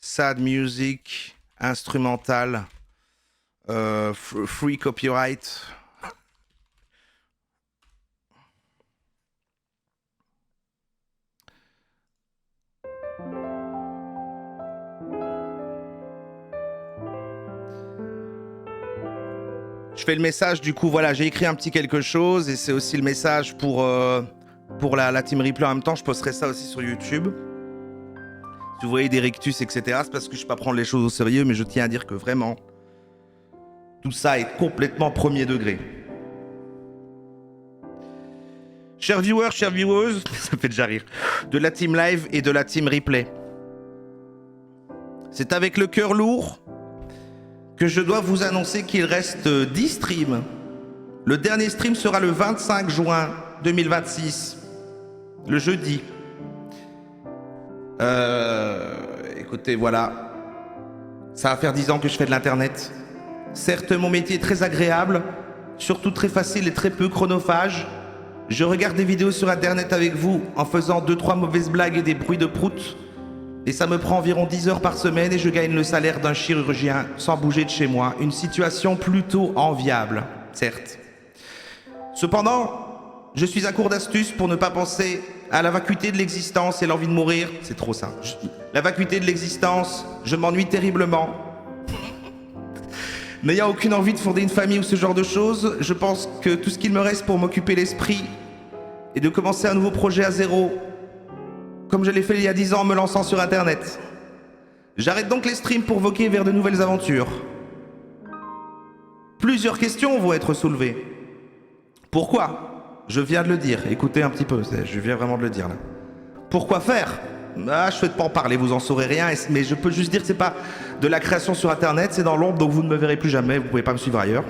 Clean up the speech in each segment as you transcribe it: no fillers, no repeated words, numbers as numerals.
sad music, instrumental, free copyright. Je fais le message, du coup, voilà, j'ai écrit un petit quelque chose et c'est aussi le message pour la Team Replay. En même temps, je posterai ça aussi sur YouTube. Si vous voyez des rictus, etc., c'est parce que je ne peux pas prendre les choses au sérieux, mais je tiens à dire que vraiment, tout ça est complètement premier degré. Chers viewers, chères viewers, ça me fait déjà rire, de la Team Live et de la Team Replay. C'est avec le cœur lourd que je dois vous annoncer qu'il reste 10 streams. Le dernier stream sera le 25 juin 2026, le jeudi. Écoutez, voilà. Ça va faire 10 ans que je fais de l'internet. Certes, mon métier est très agréable, surtout très facile et très peu chronophage. Je regarde des vidéos sur internet avec vous en faisant 2-3 mauvaises blagues et des bruits de prout. Et ça me prend environ 10 heures par semaine et je gagne le salaire d'un chirurgien sans bouger de chez moi. Une situation plutôt enviable, certes. Cependant, je suis à court d'astuces pour ne pas penser à la vacuité de l'existence et l'envie de mourir. C'est trop ça. La vacuité de l'existence, je m'ennuie terriblement. N'ayant aucune envie de fonder une famille ou ce genre de choses, je pense que tout ce qu'il me reste pour m'occuper l'esprit est de commencer un nouveau projet à zéro, comme je l'ai fait il y a 10 ans en me lançant sur internet. J'arrête donc les streams pour voguer vers de nouvelles aventures. Plusieurs questions vont être soulevées. Pourquoi? Je viens de le dire, écoutez un petit peu, je viens vraiment de le dire là. Pourquoi faire? Ah, je ne souhaite pas en parler, vous en saurez rien, mais je peux juste dire que c'est pas de la création sur internet, c'est dans l'ombre, donc vous ne me verrez plus jamais, vous pouvez pas me suivre ailleurs.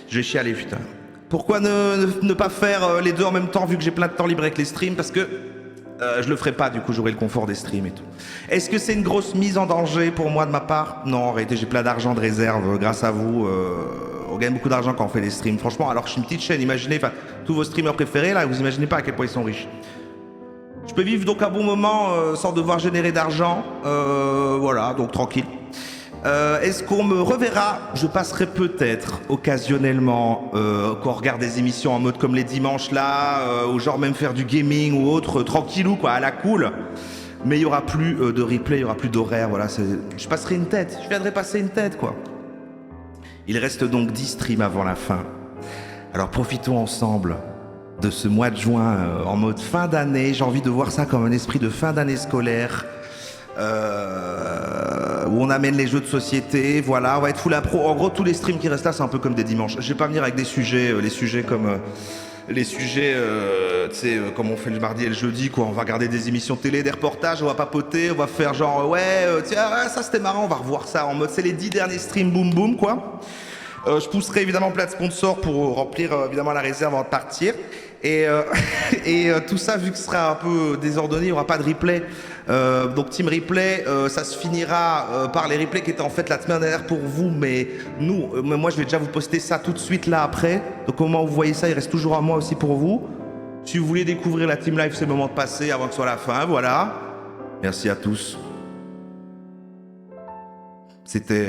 Je vais chialer, putain. Pourquoi ne pas faire les deux en même temps, vu que j'ai plein de temps libre avec les streams? Parce que je le ferai pas, du coup j'aurai le confort des streams et tout. Est-ce que c'est une grosse mise en danger pour moi de ma part? Non, en réalité j'ai plein d'argent de réserve grâce à vous. On gagne beaucoup d'argent quand on fait des streams. Franchement, alors que je suis une petite chaîne, imaginez, enfin, tous vos streamers préférés là, vous imaginez pas à quel point ils sont riches. Je peux vivre donc un bon moment sans devoir générer d'argent. Voilà, donc tranquille. Est-ce qu'on me reverra? Je passerai peut-être occasionnellement quand on regarde des émissions en mode comme les dimanches là, ou genre même faire du gaming ou autre, tranquillou quoi, à la cool. Mais il n'y aura plus de replay, il n'y aura plus d'horaire, voilà. Je passerai une tête, je viendrai passer une tête quoi. Il reste donc 10 streams avant la fin. Alors profitons ensemble de ce mois de juin en mode fin d'année. J'ai envie de voir ça comme un esprit de fin d'année scolaire. Où on amène les jeux de société, voilà, on va être full impro. En gros, tous les streams qui restent là, c'est un peu comme des dimanches. Je vais pas venir avec des sujets, les sujets comme tu sais, comme on fait le mardi et le jeudi, quoi. On va regarder des émissions télé, des reportages, on va papoter, on va faire genre, tiens, ça c'était marrant, on va revoir ça en mode, c'est les 10 derniers streams, boum boum, quoi. Je pousserai évidemment plein de sponsors pour remplir évidemment la réserve avant de partir. Et tout ça, vu que ce sera un peu désordonné, il n'y aura pas de replay. Donc Team Replay, ça se finira par les replays qui étaient en fait la semaine dernière pour vous, mais moi je vais déjà vous poster ça tout de suite là après. Donc au moment où vous voyez ça, il reste toujours à moi aussi pour vous. Si vous voulez découvrir la Team Live, c'est le moment de passer avant que ce soit la fin, voilà. Merci à tous. C'était